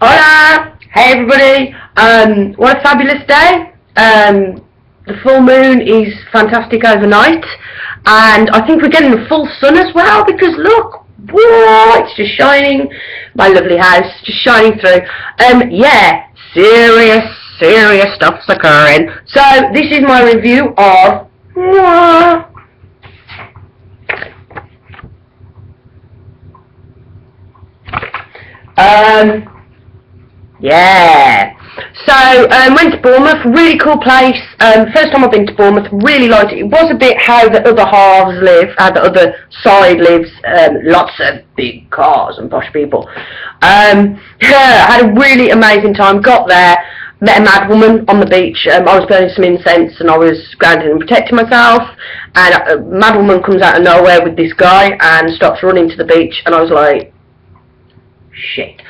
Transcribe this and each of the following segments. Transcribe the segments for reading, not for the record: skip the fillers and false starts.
Hola! Hey everybody! What a fabulous day! The full moon is fantastic overnight, and I think we're getting the full sun as well, because look, whoa, it's just shining, my lovely house, just shining through. Yeah, serious stuff's occurring. So, this is my review of yeah. So, went to Bournemouth, really cool place. First time I've been to Bournemouth, really liked it. It was a bit how the other halves live, how the other side lives. Lots of big cars and posh people. Had a really amazing time. Got there, met a mad woman on the beach. I was burning some incense and I was grounding and protecting myself. And a mad woman comes out of nowhere with this guy and starts running to the beach. And I was like, shit.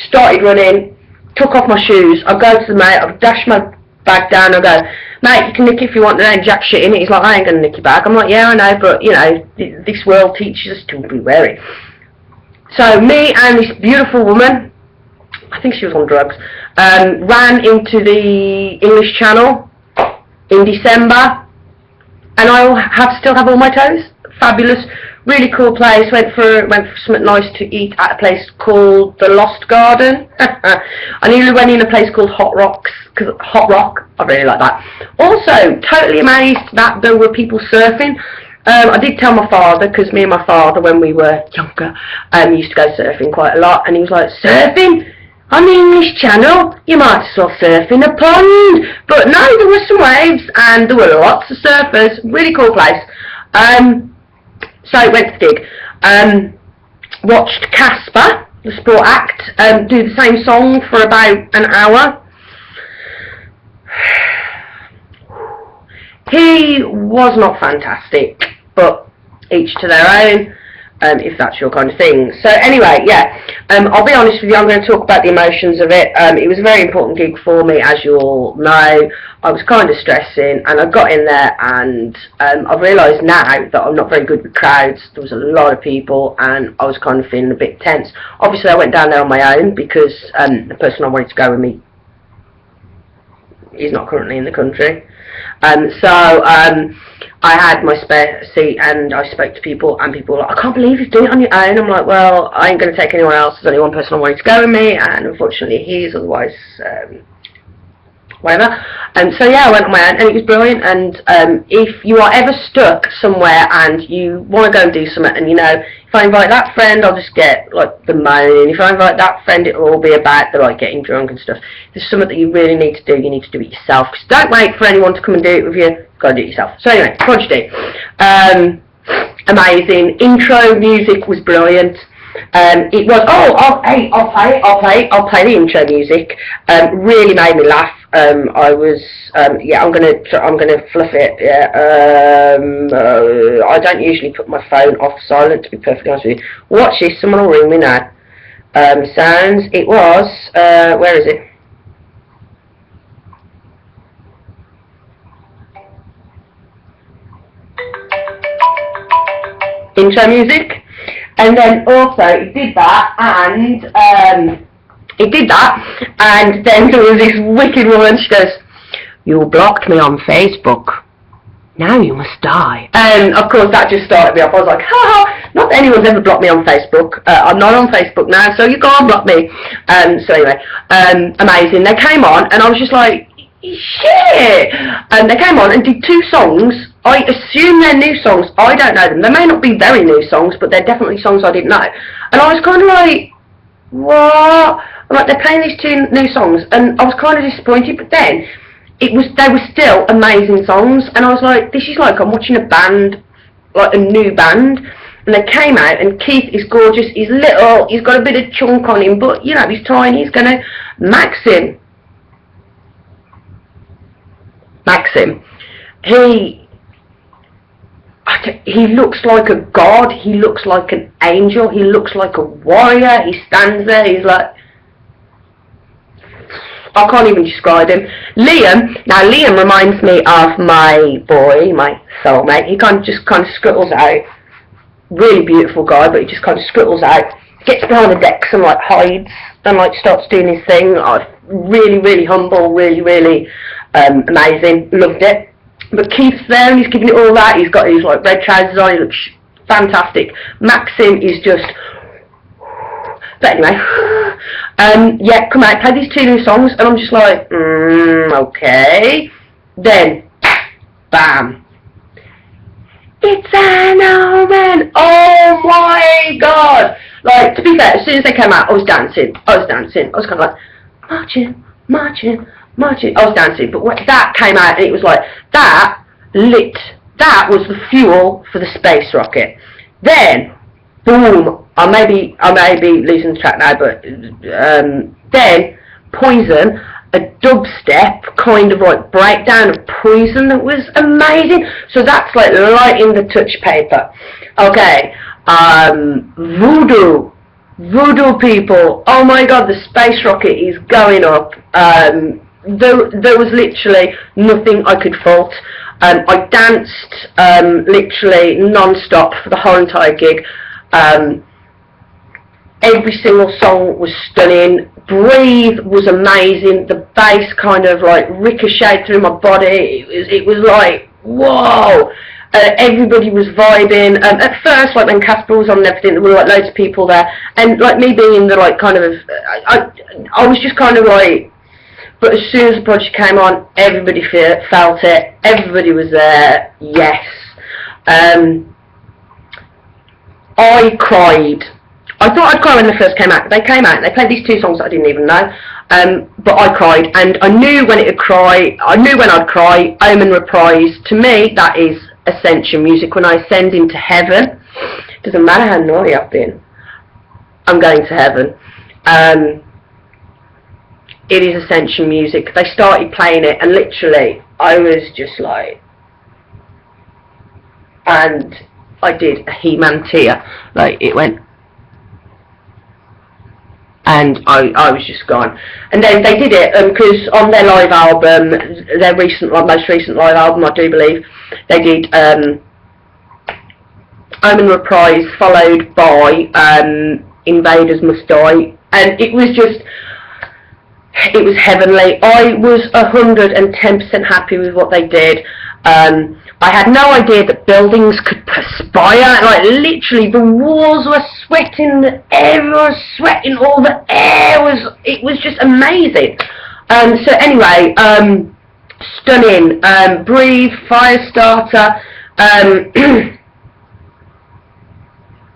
Started running. Took off my shoes, I go to the mate, I dash my bag down, I go, mate, you can nick it if you want, there ain't jack shit in it. He's like, I ain't going to nick your bag. I'm like, yeah, I know, but, you know, this world teaches us to be wary. So, me and this beautiful woman, I think she was on drugs, ran into the English Channel in December, and I still have all my toes. Fabulous. Really cool place. Went for something nice to eat at a place called the Lost Garden. I nearly went in a place called Hot Rock, I really like that. Also, totally amazed that there were people surfing. I did tell my father, because me and my father, when we were younger, used to go surfing quite a lot, and he was like, surfing? On the English Channel? You might as well surf in a pond. But no, there were some waves, and there were lots of surfers. Really cool place. So went to the gig, watched Casper, the sport act, do the same song for about an hour. He was not fantastic, but each to their own, if that's your kind of thing. So anyway, yeah, I'll be honest with you, I'm going to talk about the emotions of it. It was a very important gig for me, as you all know. I was kind of stressing, and I got in there, and I've realised now that I'm not very good with crowds. There was a lot of people, and I was kind of feeling a bit tense. Obviously, I went down there on my own, because the person I wanted to go with me is not currently in the country. I had my spare seat, and I spoke to people, and people were like, I can't believe you're doing it on your own. I'm like, well, I ain't going to take anyone else. There's only one person I wanted to go with me, and unfortunately he is, otherwise whatever. And so yeah, I went on my own, and it was brilliant. And if you are ever stuck somewhere and you want to go and do something, and you know, if I invite that friend, I'll just get like the moan. If I invite that friend, it'll all be about the like getting drunk and stuff. If there's something that you really need to do, you need to do it yourself. Because don't wait for anyone to come and do it with you. You've got to do it yourself. So anyway, Prodigy, amazing. Intro music was brilliant. It was, I'll play the intro music. Really made me laugh. I was, yeah, I'm gonna fluff it. Yeah. I don't usually put my phone off silent, to be perfectly honest with you. Watch this. Someone will ring me now. Sounds. It was. Where is it? Intro music. And then also it did that, and then there was this wicked woman. She goes, "You blocked me on Facebook. Now you must die." And of course that just started me off. I was like, ha! Not that anyone's ever blocked me on Facebook. I'm not on Facebook now, so you can't block me. So anyway, amazing. They came on, and I was just like, shit! And they came on and did 2 songs. I assume they're new songs. I don't know them. They may not be very new songs, but they're definitely songs I didn't know. And I was kind of like, what? I'm like, they're playing these 2 new songs, and I was kind of disappointed. But then they were still amazing songs, and I was like, this is like I'm watching a band, like a new band. And they came out, and Keith is gorgeous. He's little. He's got a bit of chunk on him, but you know he's tiny. He's gonna max him. He looks like a god, he looks like an angel, he looks like a warrior. He stands there, he's like, I can't even describe him. Liam reminds me of my boy, my soulmate. He just kind of scuttles out. Really beautiful guy, but he just kind of scuttles out. gets behind the decks and like hides and like starts doing his thing. Really, really humble, really, really amazing. Loved it. But Keith's there and he's giving it all that. He's got his like red trousers on. He looks fantastic. Maxim is just. But anyway, yeah, come out, play these 2 new songs, and I'm just like, okay. Then, bam. It's an omen! Oh my god! Like, to be fair, as soon as they came out, I was dancing. I was kind of like, marching, marching, marching. I was dancing, but when that came out, and it was like, that was the fuel for the space rocket. Then, boom, I may be losing track now, but then Poison, a dubstep kind of like breakdown of Poison that was amazing. So that's like lighting the touch paper. Okay, Voodoo people. Oh my god, the space rocket is going up. There was literally nothing I could fault. I danced literally non-stop for the whole entire gig. Every single song was stunning. Breathe was amazing. The bass kind of like ricocheted through my body. It was like, whoa. Everybody was vibing. At first, like when Casper was on and everything, there were like loads of people there, and like me being in the like kind of, I was just kind of like. But as soon as the project came on, everybody felt it. Everybody was there. Yes. I cried. I thought I'd cry when they first came out. They came out, they played these 2 songs that I didn't even know. But I cried, and I knew when it'd cry. I knew when I'd cry. Omen Reprise. To me, that is Ascension music. When I ascend into heaven, doesn't matter how naughty I've been, I'm going to heaven. It is Ascension music. They started playing it, and literally, I was just like, and I did a He-Man tear. Like, it went. And I was just gone. And then they did it because on their live album, their most recent live album, I do believe, they did Omen Reprise followed by Invaders Must Die, and it was heavenly. I was 110% happy with what they did. I had no idea that buildings could perspire. Like, literally, the walls were sweating, the air was sweating, all the air was, it was just amazing. So anyway, stunning. Breathe, Firestarter.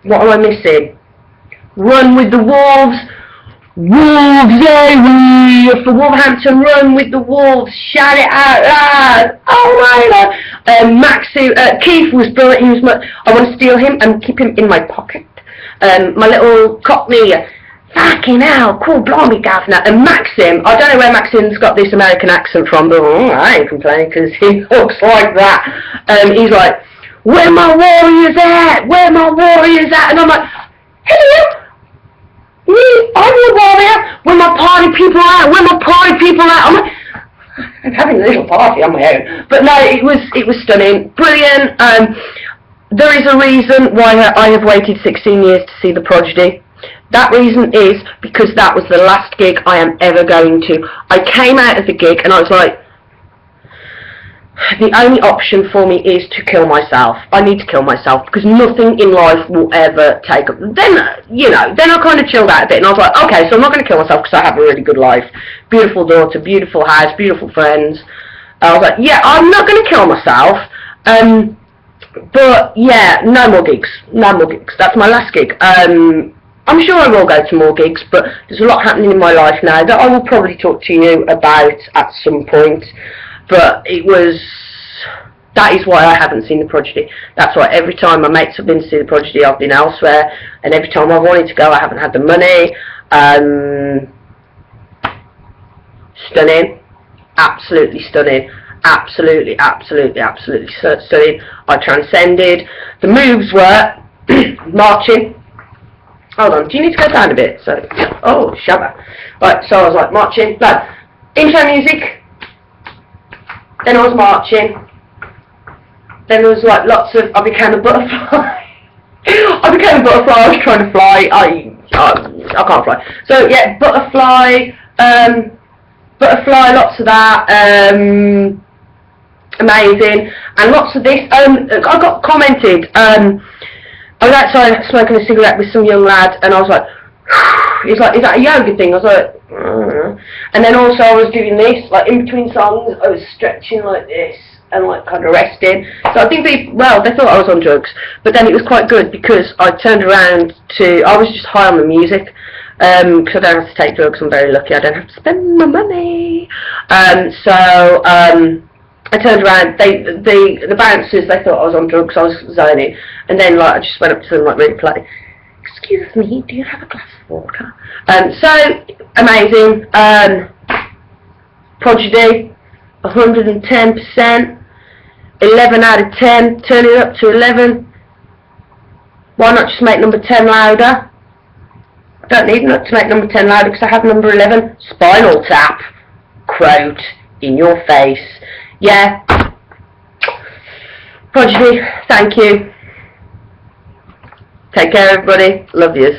What am I missing? Run with the Wolves. Wolves, yeah, for Wolverhampton, run with the Wolves, shout it out loud. Oh my god. Maxim, Keith was brilliant. I want to steal him and keep him in my pocket. My little cockney, fucking hell, cool, blimey, governor. And Maxim, I don't know where Maxim's got this American accent from, but I ain't complaining because he looks like that. He's like, where my warriors at? Where my warriors at? And I'm like, hello. I'm your warrior. Where my party people at? Where my party people at? I'm having a little party on my own. But no, it was stunning, brilliant. There is a reason why I have waited 16 years to see the Prodigy. That reason is because that was the last gig I am ever going to. I came out of the gig and I was like, the only option for me is to kill myself. I need to kill myself because nothing in life will ever take up. Then, you know, then I kind of chilled out a bit and I was like, okay, so I'm not going to kill myself because I have a really good life. Beautiful daughter, beautiful house, beautiful friends. I was like, yeah, I'm not going to kill myself. But yeah, no more gigs. No more gigs. That's my last gig. I'm sure I will go to more gigs, but there's a lot happening in my life now that I will probably talk to you about at some point. But that is why I haven't seen the Prodigy. That's why every time my mates have been to see the Prodigy, I've been elsewhere, and every time I wanted to go, I haven't had the money. Stunning, absolutely stunning, absolutely stunning. I transcended. The moves were marching. Hold on, do you need to go down a bit? So, oh, shabba. Right, so I was like marching. No, intro music. Then I was marching. Then there was like lots of, I became a butterfly. I became a butterfly, I was trying to fly. I can't fly. So yeah, butterfly, lots of that, amazing, and lots of this. I got commented. I was outside smoking a cigarette with some young lad, and I was like, he's like, is that a yoga thing? I was like, and then also I was doing this, like in between songs, I was stretching like this and like kind of resting. So I think they thought I was on drugs, but then it was quite good because I turned around I was just high on the music, because I don't have to take drugs. I'm very lucky. I don't have to spend my money. I turned around. The bouncers, they thought I was on drugs. I was zoning, and then like I just went up to them like really politely. Excuse me, do you have a glass of water? So amazing. Prodigy, 110%. 11 out of 10. Turn it up to 11. Why not just make number 10 louder? I don't need to make number 10 louder because I have number 11. Spinal Tap. Quote in your face. Yeah. Prodigy, thank you. Take care, everybody. Love yous.